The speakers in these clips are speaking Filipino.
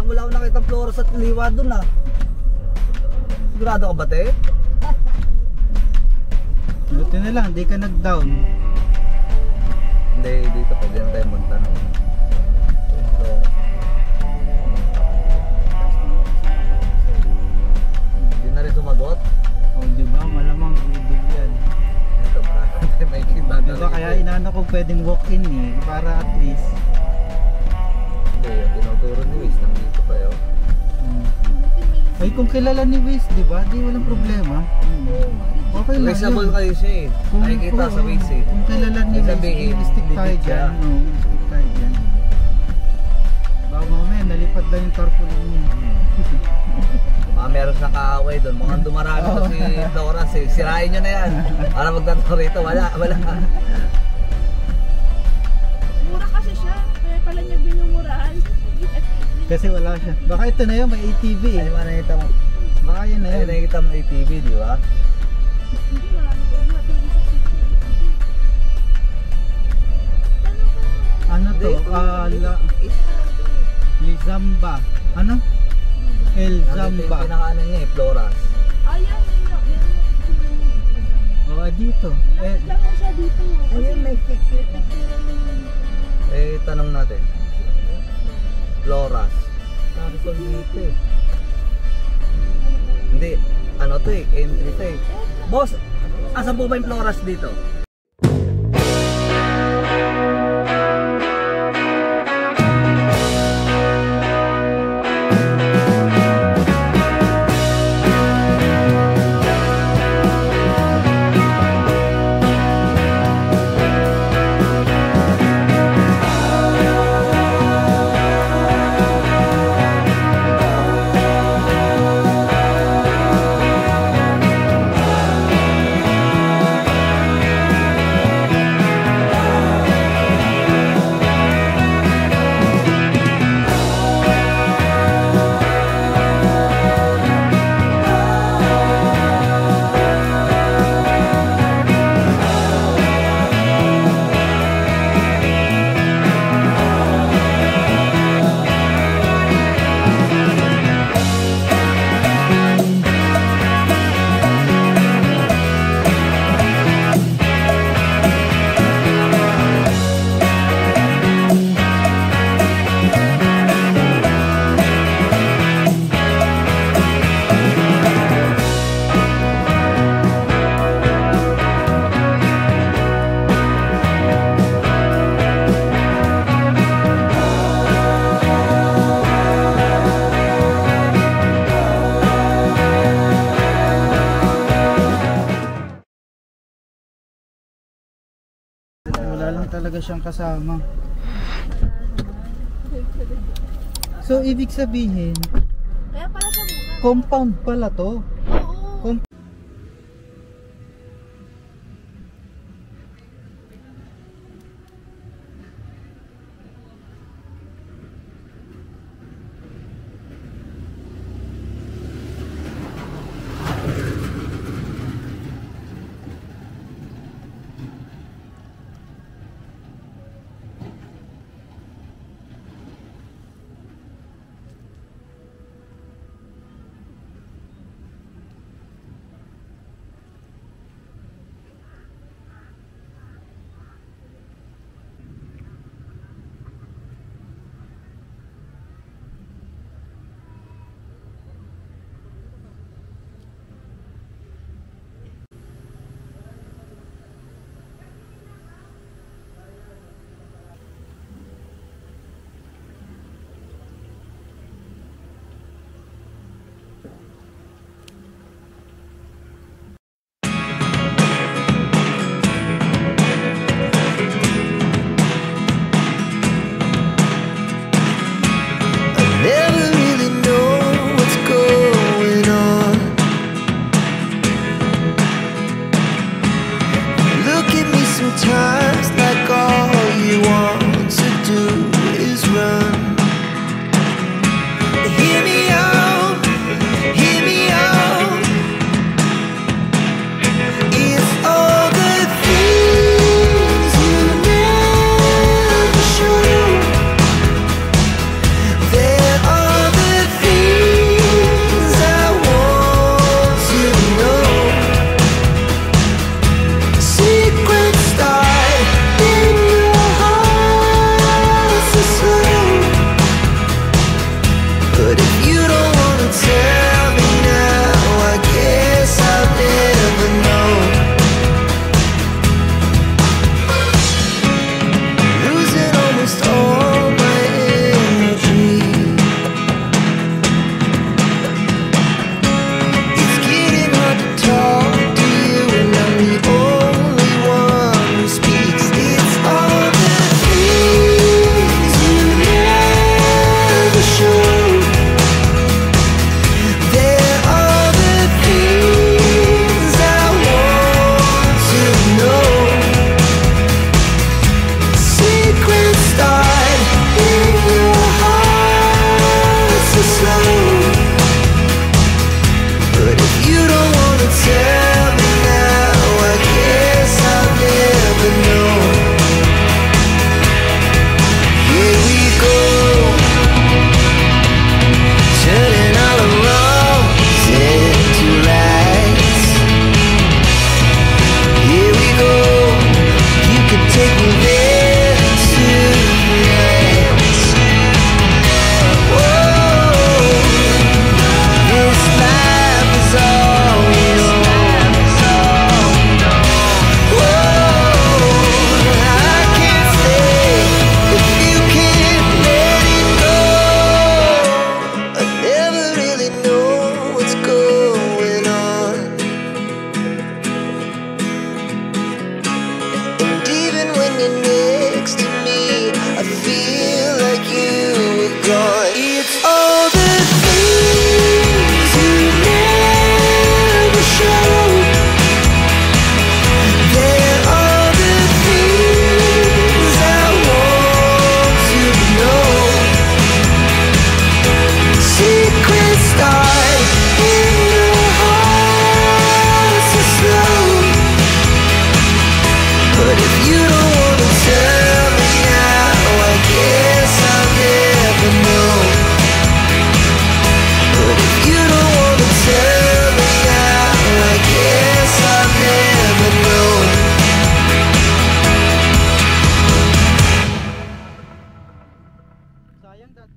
wala akong nakita flores at liwa dun ah. Sigurado ka ba, te? Buti na lang, di ka nag-down. Hindi, dito pwede na tayo magtanong. So, hindi na rin sumagot. O diba, malamang udog yan. Ito, marami tayo may kita. Diba kaya inaano ko pwedeng walk-in eh, para at least. Hindi, yung tinuturo ni Wiz, nandito pa yun. Ay kung kilala ni Wiz, diba, di walang problema. Okay lang Reasonable yun. kayo siya eh. Nakikita sa Wiz eh. Kung kilala ni Wiz, stick tayo dyan. Stick tayo dyan. Baka mamaya, nalipad lang yung tarpaulin niya. Meron na kaaway doon. Mukhang dumarami to si Floras eh. Sirain nyo na yan. Para magtatawag rito. Wala. Mura kasi siya. Kaya pala niya binumurahan. Kasi wala siya. Baka ito na yun, may ATV eh. Ay, nakita mo. Baka yun na Ay, yun. nakita mo ATV, di ba? Hindi marami ko matulog sa Ano to? Lizamba. Ano? El Zamba. Yung pinakaano niya eh, Floras. Ayan, Oo, dito. Nakita mo siya dito. Ayun, may secret. Eh, tanong natin. Floras. Narisol dito eh. Hindi, ano to eh, entry to eh. Boss, asan po ba yung Floras dito? Wala lang talaga siyang kasama. So, ibig sabihin, Kaya pala siya muna. compound pala to. Oo.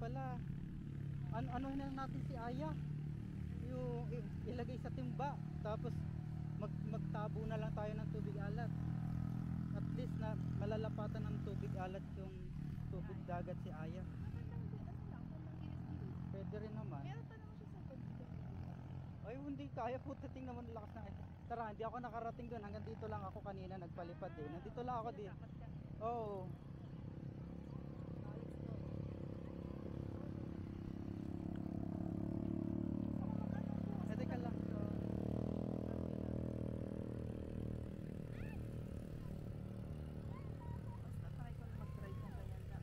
pala. Ano na natin si Aya? Yung ilagay sa timba. Tapos magtabo na lang tayo ng tubig alat. At least na malalapatan ng tubig alat yung tubig dagat si Aya. Pwede rin naman. Meron pa naman siya sa pagkakas. Ay hindi kaya po, tingnan mo lakas na. Tara, hindi ako nakarating doon. Hanggang dito lang ako kanina nagpalipad eh. Nandito lang ako din. Oo. Teka lang. Basta try ko na mag-drive ng ganyan lang.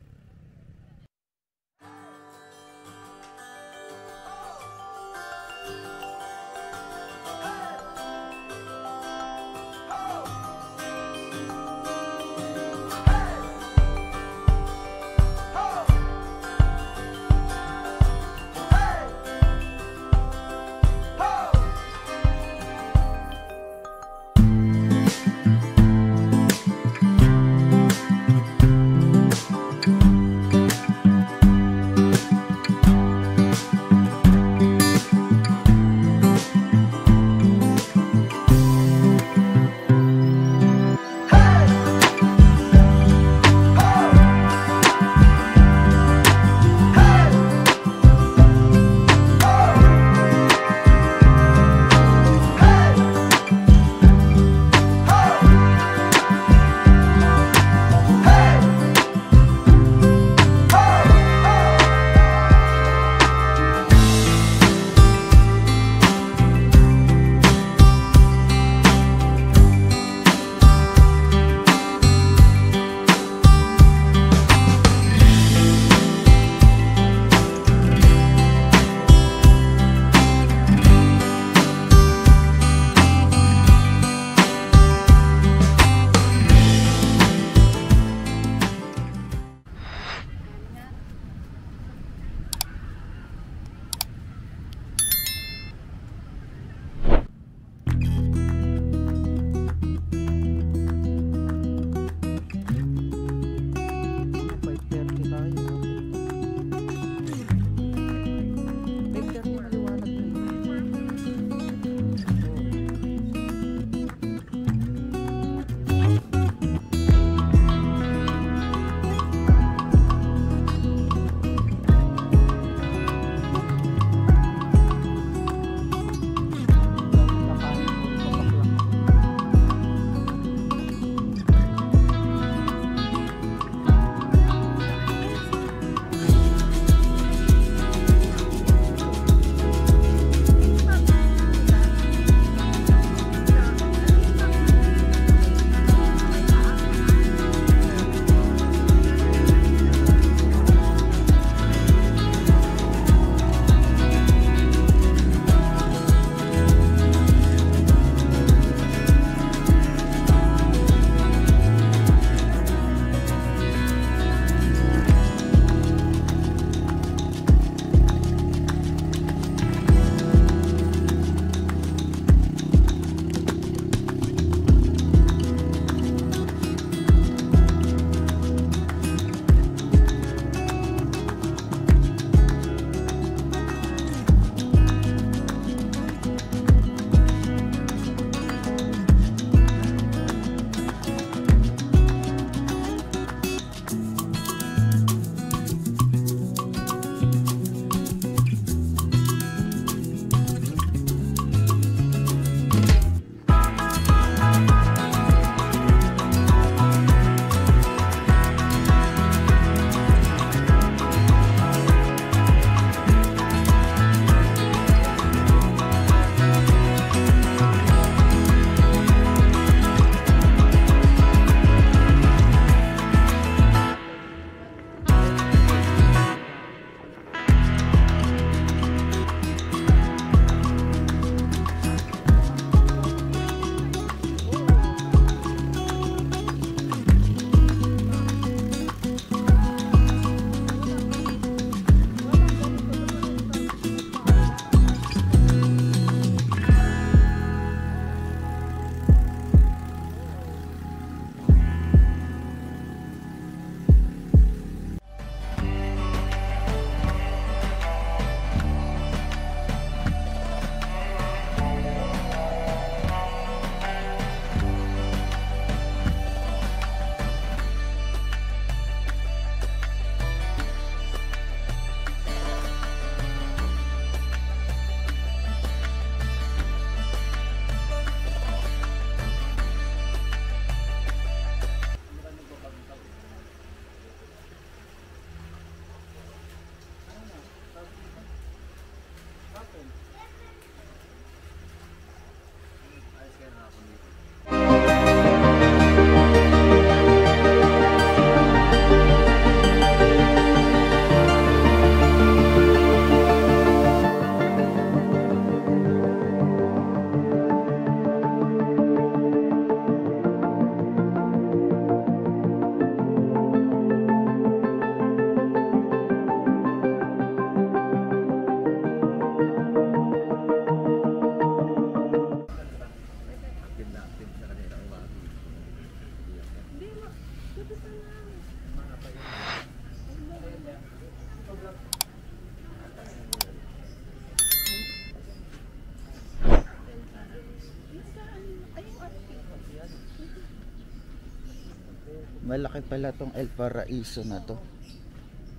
Malaki pala tong El Paraiso na to.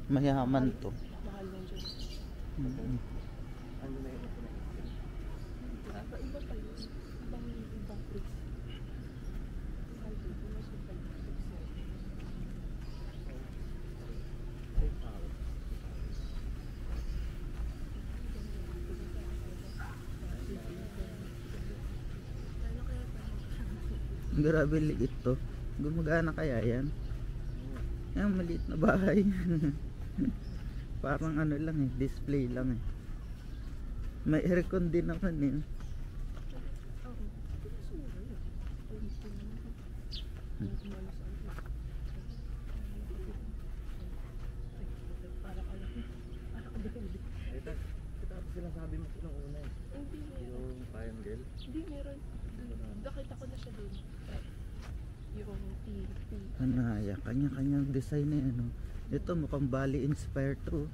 Mayaman to. Mahal yan dyan. Mm-mm. Ano na yun? Iba pa yun. Ibang place. Mahal dito. Mas mapal. Grabe liit to. Gumagana kaya yan? Yan, maliit na bahay. Parang ano lang eh, display lang eh. May aircon din naman eh. Tapos sinasabi mo ito nung una eh. Hindi meron. Yung triangle. Hindi meron. Nakita ko na siya doon. Yung T. Anaya, kanya-kanyang design eh, ano. Ito mukhang Bali inspired to.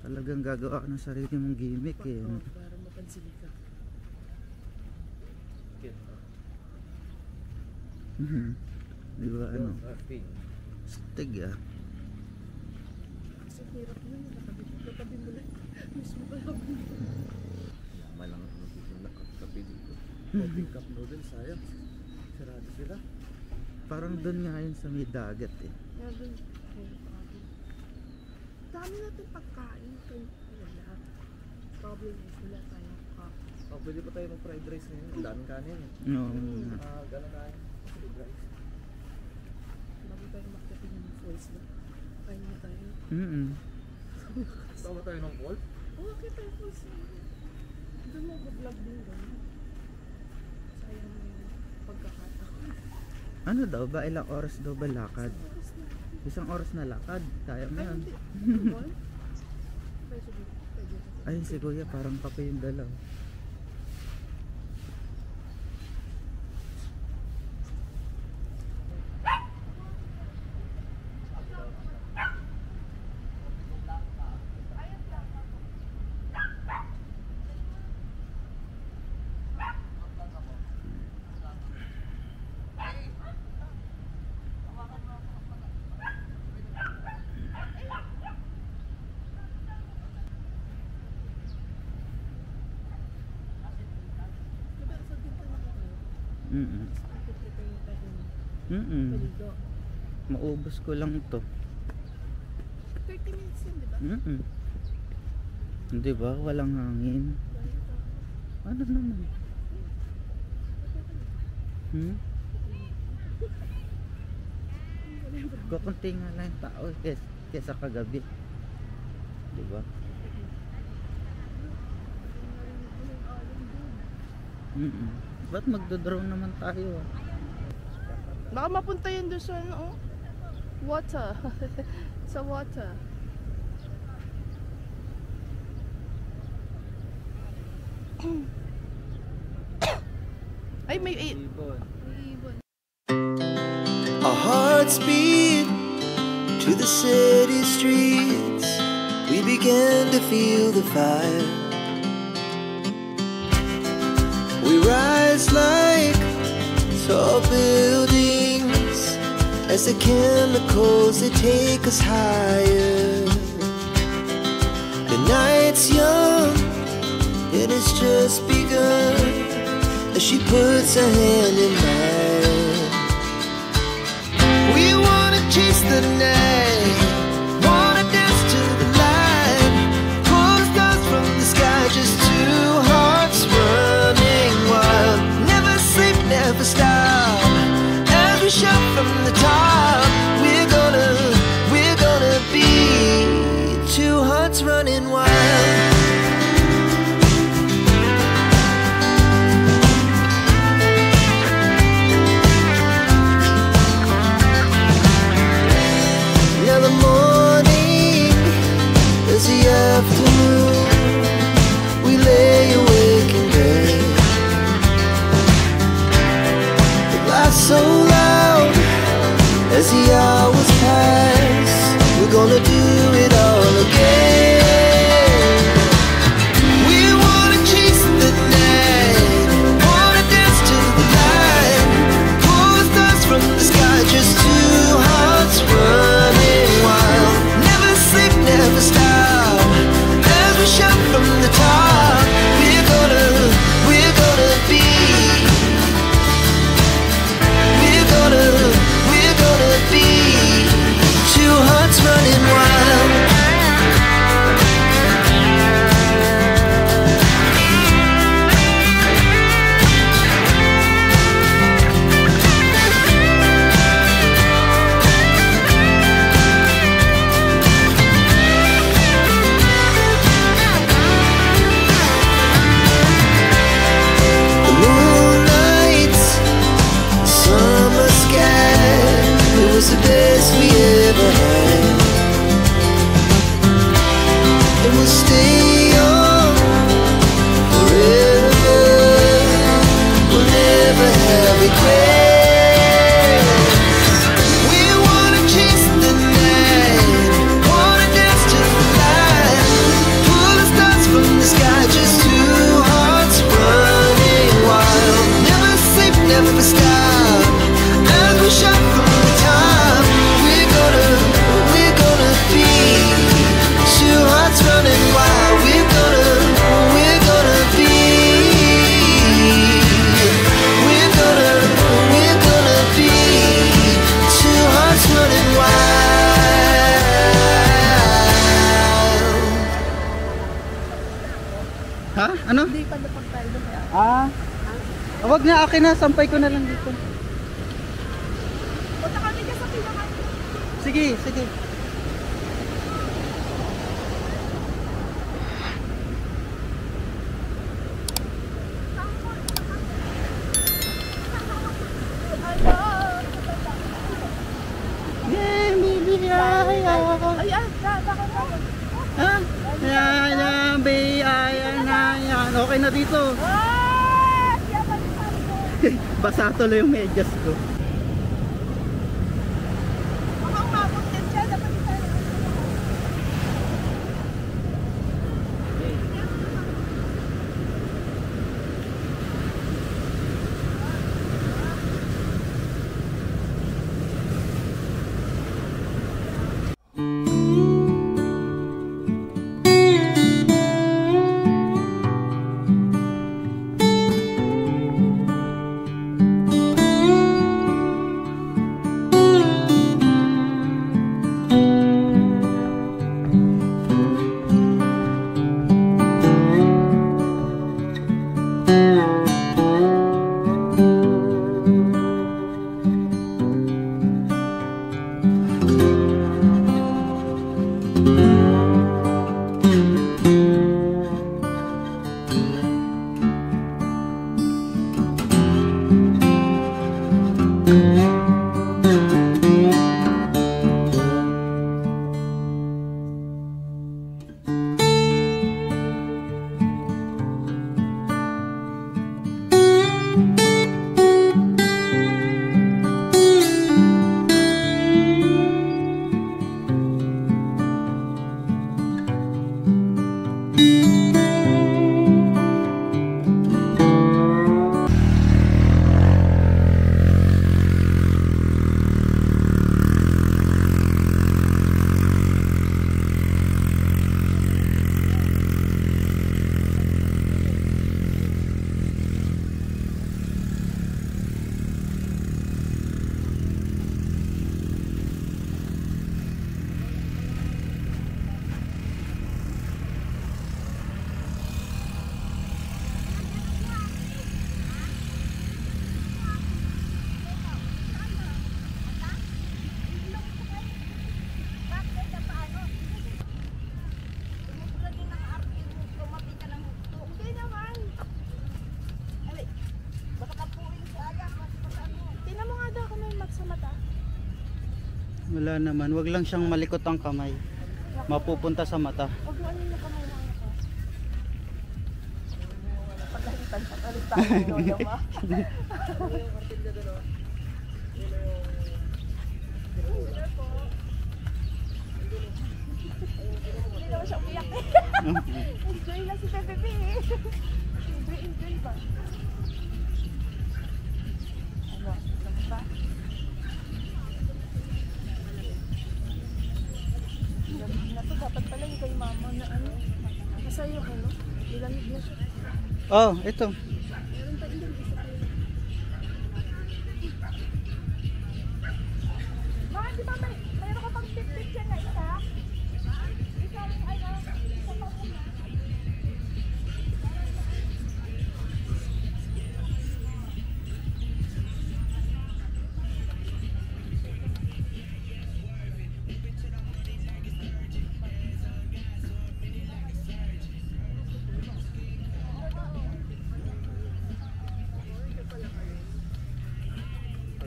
Talagang gagawa ka ng sarili mong gimmick eh. Oo, para mapansin ka. Di ba ano? Pink. Stig ah. Kasi hirap yun. Natabi mo lang. Mismo ka lang. Malang nakakapi dito. Pink cup noodles, sayang. Sarado sila. Parang doon nga yun sa may dagat eh. Kaya doon. Dami natin pagkain. Wala. Problem is wala tayong cup. Oh, pwede pa tayo ng fried rice ngayon. Ang daming kanin eh. No. Gano'n tayo. Fried rice. Bago tayo makdating ng falls na. Kain na tayo. Tawa tayo ng call? Oo, okay tayo falls na. Doon mo vlog din doon. Sayang mo yung pagkakataon. Ano daw ba? Ilang oras daw ba lakad? Isang oras na lakad. Kaya mo yan. Ayun si kuya, parang kape yung dalaw. Maubos ko lang to. 30 minutes yun, di ba? Hindi ba? Walang hangin. Ano naman? Kukunti nga lang yung tao kesa kagabi. Di ba? Ba't magdodrone naman tayo? Baka mapunta yun doon sa ano, water. Sa water. Ay, may ibon. Our hearts beat to the city streets. We began to feel the fire. We rise like tall buildings as the chemicals they take us higher. The night's young, it has just begun as she puts her hand in mine. We wanna chase the night, wanna dance to the light, pull the stars from the sky, just two hearts running wild. Never sleep, never stop, as we shout from the top. We're gonna be two hearts running wild. Now the morning is the afternoon. We lay awake in bed. The laughs so loud as the hours pass. We're gonna do it all again. We wanna chase the night, wanna dance to the light, pull the stars from na, akin na, sampay ko na lang dito. Punta kami dyan sa pinaka. Sige, sige. Yeah, baby, Ayan, Ha? Ayan, baby, ayan. Okay na dito. Basa tuloy yung medyas ko. baka umabot din siya. Dapat di tayo. Wala naman, wag lang siyang malikot ang kamay. Mapupunta sa mata. Huwag mo ano yung kamay ng ano ko. Pagkalitan sa kalitan mo. Hindi naman siya umiyak eh. Enjoy lang si Pepe eh. Enjoy ba? Ano? Ano ba? Na to, dapat pala yung kay mama na ano. Masaya yung ano. Nilamig na siya. Oh, ito. Meron pa din isa pa yun. Bakit di ba mayroon ka pang tip-tip dyan na isa? Isa rin ay na. Isa pa muna.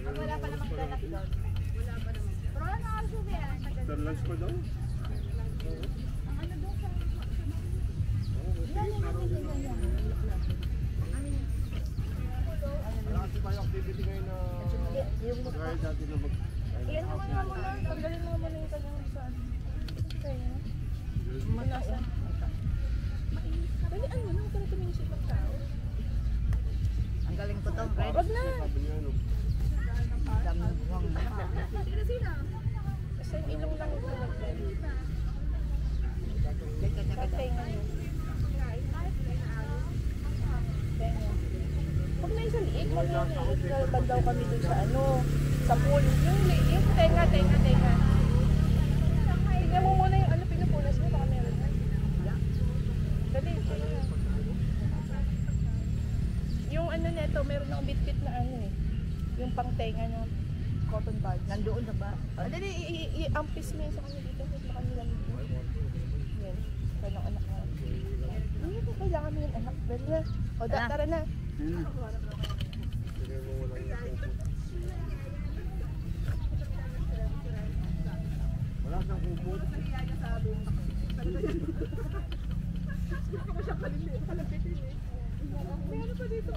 Wala pa namang ganap doon. Wala pa naman. Pero wala na kasi yan. Starlines pa daw? Ang ano doon sa... Yan. Wala kasi tayo activity ngayon na kaya dati na mag... Iyan mo nga muna. Tanggalin mo muna yung kanyang saan. Kaya. Malasan. Dalian mo na. Huwag ka na tumingin sa tao. Ang galing ko to, Fred. Wag na. Sabi niya ano? Kasi ilong lang ito nag-ready. Katenga nyo. Huwag na isang liig. Huwag na liig. Lalabad daw kami dun sa ano. Sa pool. Yung liig. Tenga. Tingnan mo muna yung ano pinupunas mo. Baka meron na. Dali. Yung ano neto, meron akong tenga ng cotton buds. Nandoon na ba? Dali, i-ampis mo yan sa kanya dito. Sa kanila dito. Yan. Kanang anak na. Hindi ko kailangan mo yung anak. Dali na. O, tara na. Wala siyang kubo. Meron pa dito.